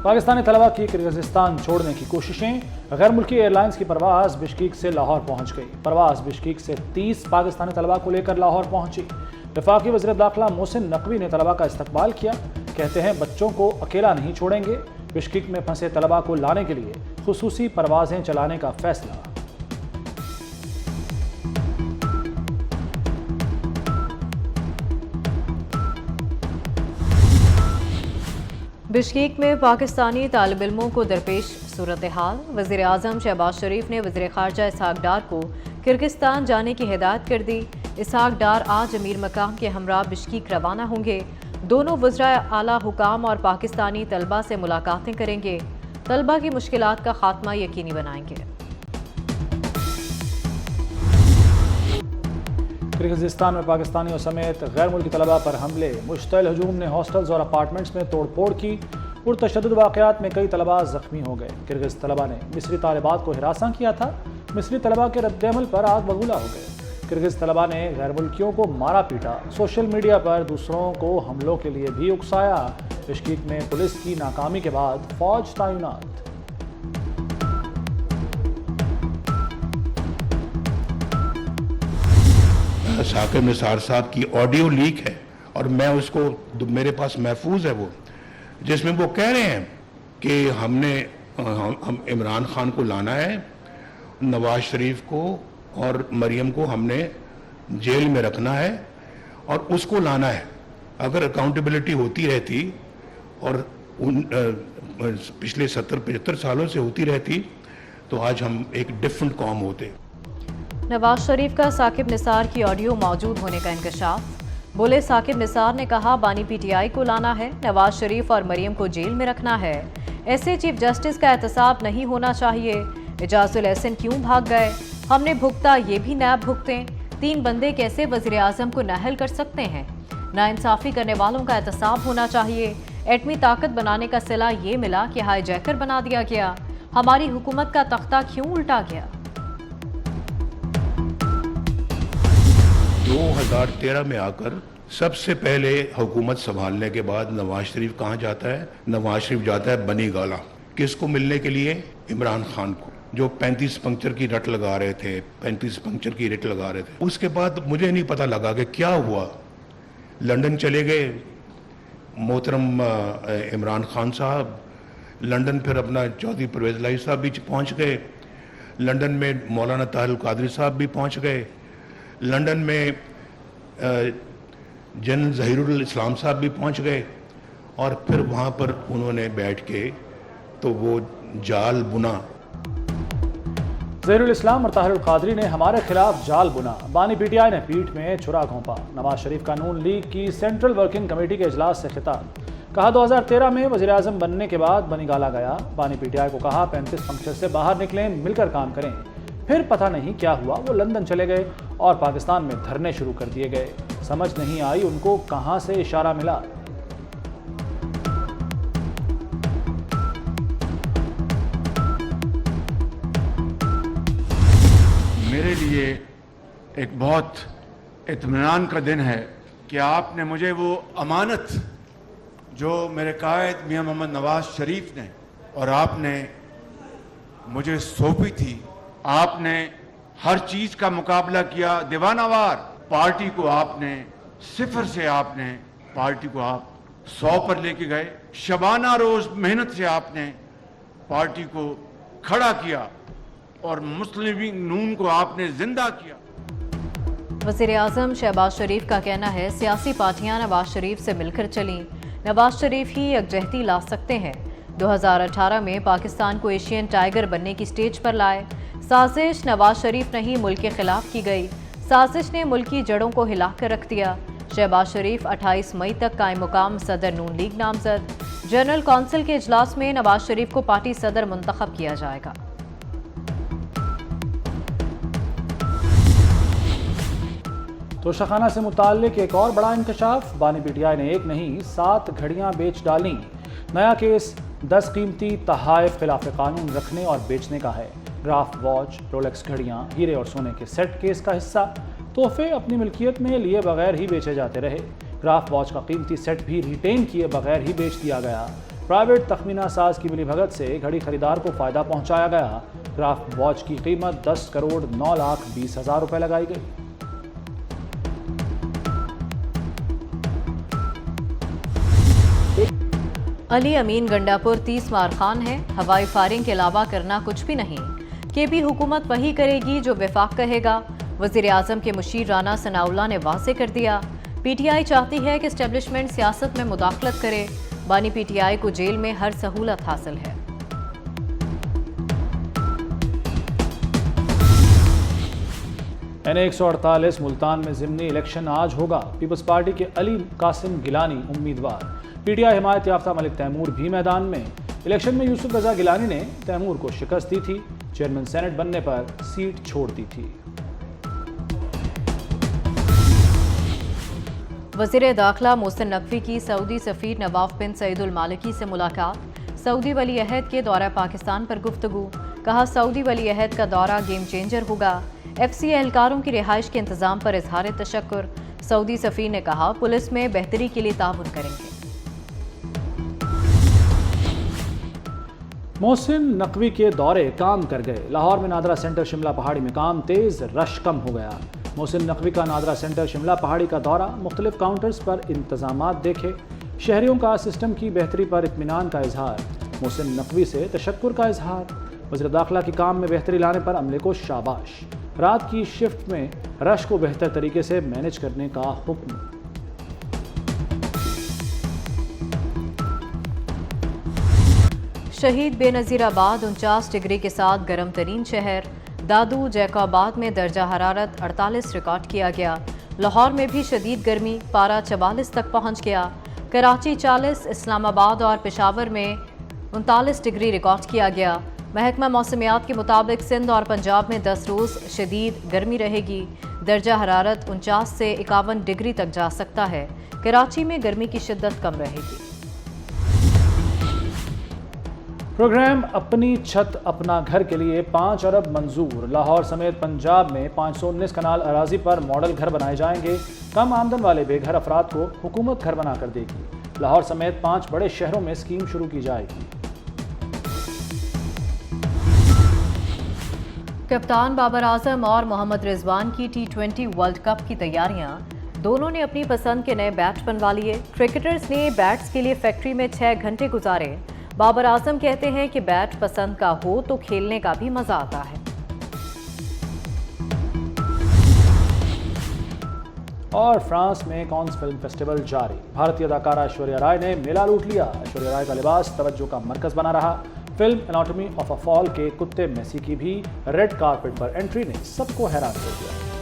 پاکستانی طلبہ کی کرغزستان چھوڑنے کی کوششیں، غیر ملکی ایئر لائنز کی پرواز بشکیک سے لاہور پہنچ گئی۔ پرواز بشکیک سے 30 پاکستانی طلبہ کو لے کر لاہور پہنچی۔ وفاقی وزیر داخلہ محسن نقوی نے طلبہ کا استقبال کیا، کہتے ہیں بچوں کو اکیلا نہیں چھوڑیں گے۔ بشکیک میں پھنسے طلبہ کو لانے کے لیے خصوصی پروازیں چلانے کا فیصلہ۔ بشکیک میں پاکستانی طالب علموں کو درپیش صورتحال، وزیر اعظم شہباز شریف نے وزیر خارجہ اسحاق ڈار کو کرغزستان جانے کی ہدایت کر دی۔ اسحاق ڈار آج امیر مقام کے ہمراہ بشکیک روانہ ہوں گے۔ دونوں وزراء اعلیٰ حکام اور پاکستانی طلبہ سے ملاقاتیں کریں گے، طلبہ کی مشکلات کا خاتمہ یقینی بنائیں گے۔ کرغزستان میں پاکستانیوں سمیت غیر ملکی طلبہ پر حملے، مشتعل ہجوم نے ہاسٹلز اور اپارٹمنٹس میں توڑ پھوڑ کی۔ پرتشدد واقعات میں کئی طلبہ زخمی ہو گئے۔ کرغز طلبہ نے مصری طالبات کو ہراساں کیا تھا، مصری طلبہ کے رد عمل پر آگ بگولا ہو گئے۔ کرغز طلبہ نے غیر ملکیوں کو مارا پیٹا، سوشل میڈیا پر دوسروں کو حملوں کے لیے بھی اکسایا۔ بشکیک میں پولیس کی ناکامی کے بعد فوج تعینات۔ ثاقب نثار صاحب کی آڈیو لیک ہے اور میں اس کو میرے پاس محفوظ ہے وہ، جس میں وہ کہہ رہے ہیں کہ ہم عمران خان کو لانا ہے، نواز شریف کو اور مریم کو ہم نے جیل میں رکھنا ہے اور اس کو لانا ہے۔ اگر اکاؤنٹیبلٹی ہوتی رہتی اور پچھلے 70-75 سالوں سے ہوتی رہتی تو آج ہم ایک ڈیفرنٹ قوم ہوتے۔ نواز شریف کا ثاقب نثار کی آڈیو موجود ہونے کا انکشاف، بولے ثاقب نثار نے کہا بانی پی ٹی آئی کو لانا ہے، نواز شریف اور مریم کو جیل میں رکھنا ہے، ایسے چیف جسٹس کا احتساب نہیں ہونا چاہیے، اعجاز الاحسن کیوں بھاگ گئے، ہم نے بھگتا یہ بھی نیب بھگتیں، 3 بندے کیسے وزیر اعظم کو نااہل کر سکتے ہیں، ناانصافی کرنے والوں کا احتساب ہونا چاہیے، ایٹمی طاقت بنانے کا صلہ یہ ملا کہ ہائی جیکر بنا دیا گیا، ہماری حکومت کا تختہ کیوں الٹا گیا۔ 2013 میں آ کر سب سے پہلے حکومت سنبھالنے کے بعد نواز شریف کہاں جاتا ہے؟ نواز شریف جاتا ہے بنی گالا، کس کو ملنے کے لیے؟ عمران خان کو، جو 35 پنکچر کی رٹ لگا رہے تھے، 35 پنکچر کی رٹ لگا رہے تھے۔ اس کے بعد مجھے نہیں پتہ لگا کہ کیا ہوا، لندن چلے گئے محترم عمران خان صاحب، لندن پھر اپنا چودھری پرویز الہی صاحب بھی پہنچ گئے، لندن میں مولانا طاہر القادری صاحب بھی پہنچ گئے، لندن میں جنرل ظہیر الاسلام صاحب بھی پہنچ گئے، اور پھر وہاں پر انہوں نے بیٹھ کے تو وہ جال بنا۔ ظہیر الاسلام اور طاہر القادری نے ہمارے خلاف جال بنا، بانی پی ٹی آئی نے پیٹھ میں چھرا گھونپا۔ نواز شریف کا نون لیگ کی سینٹرل ورکنگ کمیٹی کے اجلاس سے خطاب، کہا 2013 میں وزیر اعظم بننے کے بعد بنی گالا گیا، بانی پی ٹی آئی کو کہا 35 پنکچر سے باہر نکلیں، مل کر کام کریں، پھر پتہ نہیں کیا ہوا، وہ لندن چلے گئے اور پاکستان میں دھرنے شروع کر دیے گئے، سمجھ نہیں آئی ان کو کہاں سے اشارہ ملا۔ میرے لیے ایک بہت اطمینان کا دن ہے کہ آپ نے مجھے وہ امانت جو میرے قائد میاں محمد نواز شریف نے اور آپ نے مجھے سونپی تھی، آپ نے ہر چیز کا مقابلہ کیا، دیوانہ وار پارٹی کو آپ نے 0 سے آپ نے پارٹی کو آپ 100 پر لے کے گئے، شبانہ روز محنت سے آپ نے پارٹی کو کھڑا کیا اور مسلم لیگ نون کو آپ نے زندہ کیا۔ وزیر اعظم شہباز شریف کا کہنا ہے سیاسی پارٹیاں نواز شریف سے مل کر چلیں، نواز شریف ہی یکجہتی لا سکتے ہیں۔ 2018 میں پاکستان کو ایشین ٹائیگر بننے کی سٹیج پر لائے، سازش نواز شریف نہیں ملک کے خلاف کی گئی، سازش نے ملکی جڑوں کو ہلا کر رکھ دیا۔ شہباز شریف 28 مئی تک قائم مقام صدر نون لیگ نامزد، جنرل کونسل کے اجلاس میں نواز شریف کو پارٹی صدر منتخب کیا جائے گا۔ توشہ خانہ سے متعلق ایک اور بڑا انکشاف، بانی پی ٹی آئی نے 1 نہیں 7 گھڑیاں بیچ ڈالیں، نیا کیس 10 قیمتی تحائف خلاف قانون رکھنے اور بیچنے کا ہے۔ گراف واچ، رولیکس گھڑیاں، ہیرے اور سونے کے سیٹ کیس کا حصہ، تحفے اپنی ملکیت میں لیے بغیر ہی بیچے جاتے رہے، گراف واچ کا قیمتی سیٹ بھی ریٹین کیے بغیر ہی بیچ دیا گیا۔ پرائیویٹ تخمینہ ساز کی ملی بھگت سے گھڑی خریدار کو فائدہ پہنچایا گیا۔ کرافٹ واچ کی قیمت 10,09,20,000 روپے لگائی گئی۔ علی امین گنڈاپور 30 مار خان ہے، ہوائی فائرنگ کے علاوہ کرنا کچھ بھی نہیں۔ کے پی حکومت وہی کرے گی جو وفاق کہے گا، وزیر اعظم کے مشیر رانا ثناء اللہ نے واضح کر دیا۔ پی ٹی آئی چاہتی ہے کہ اسٹیبلشمنٹ سیاست میں مداخلت کرے، بانی پی ٹی آئی کو جیل میں ہر سہولت حاصل ہے۔ N148 ملتان میں ضمنی الیکشن آج ہوگا۔ پیپلز پارٹی کے علی قاسم گیلانی امیدوار، پی ٹی آئی حمایت یافتہ ملک تیمور بھی میدان میں۔ الیکشن میں یوسف رضا گیلانی نے تیمور کو شکست دی تھی، چیئرمین سینٹ بننے پر سیٹ چھوڑ دی تھی۔ وزیر داخلہ محسن نقوی کی سعودی سفیر نواف بن سعید المالکی سے ملاقات، سعودی ولی عہد کے دورہ پاکستان پر گفتگو، کہا سعودی ولی عہد کا دورہ گیم چینجر ہوگا۔ ایف سی اہلکاروں کی رہائش کے انتظام پر اظہار تشکر، سعودی سفیر نے کہا پولیس میں بہتری کے لیے تعاون کریں گے۔ محسن نقوی کے دورے کام کر گئے، لاہور میں نادرا سینٹر شملہ پہاڑی میں کام تیز، رش کم ہو گیا۔ محسن نقوی کا نادرا سینٹر شملہ پہاڑی کا دورہ، مختلف کاؤنٹرز پر انتظامات دیکھے، شہریوں کا سسٹم کی بہتری پر اطمینان کا اظہار، محسن نقوی سے تشکر کا اظہار، وزیر داخلہ کے کام میں بہتری لانے پر عملے کو شاباش، رات کی شفٹ میں رش کو بہتر طریقے سے مینج کرنے کا حکم۔ شہید بے نظیر آباد 49 ڈگری کے ساتھ گرم ترین شہر، دادو جیکو آباد میں درجہ حرارت 48 ریکارڈ کیا گیا۔ لاہور میں بھی شدید گرمی، پارہ 44 تک پہنچ گیا۔ کراچی 40، اسلام آباد اور پشاور میں 39 ڈگری ریکارڈ کیا گیا۔ محکمہ موسمیات کے مطابق سندھ اور پنجاب میں 10 روز شدید گرمی رہے گی، درجہ حرارت 49 سے 51 ڈگری تک جا سکتا ہے۔ کراچی میں گرمی کی شدت کم رہے گی۔ پروگرام اپنی چھت اپنا گھر کے لیے 5 ارب منظور، لاہور سمیت پنجاب میں 519 کنال اراضی پر ماڈل گھر بنائے جائیں گے۔ کم آمدن والے بے گھر افراد کو حکومت گھر بنا کر دے گی۔ لاہور سمیت 5 بڑے شہروں میں اسکیم شروع کی جائے گی۔ کپتان بابر اعظم اور محمد رضوان کی T20 ورلڈ کپ کی تیاریاں، دونوں نے اپنی پسند کے نئے بیٹ بنوا لیے۔ کرکٹرز نے بیٹس کے لیے فیکٹری میں 6 گھنٹے گزارے۔ بابر اعظم کہتے ہیں کہ بیٹ پسند کا ہو تو کھیلنے کا بھی مزہ آتا ہے۔ اور فرانس میں کانز فلم فیسٹیول جاری، بھارتی اداکارہ ایشوریہ رائے نے میلہ لوٹ لیا۔ ایشوریہ رائے کا لباس توجہ کا مرکز بنا رہا۔ فلم اناٹومی آف اے فال کے کتے میسی کی بھی ریڈ کارپٹ پر انٹری نے سب کو حیران کر دیا۔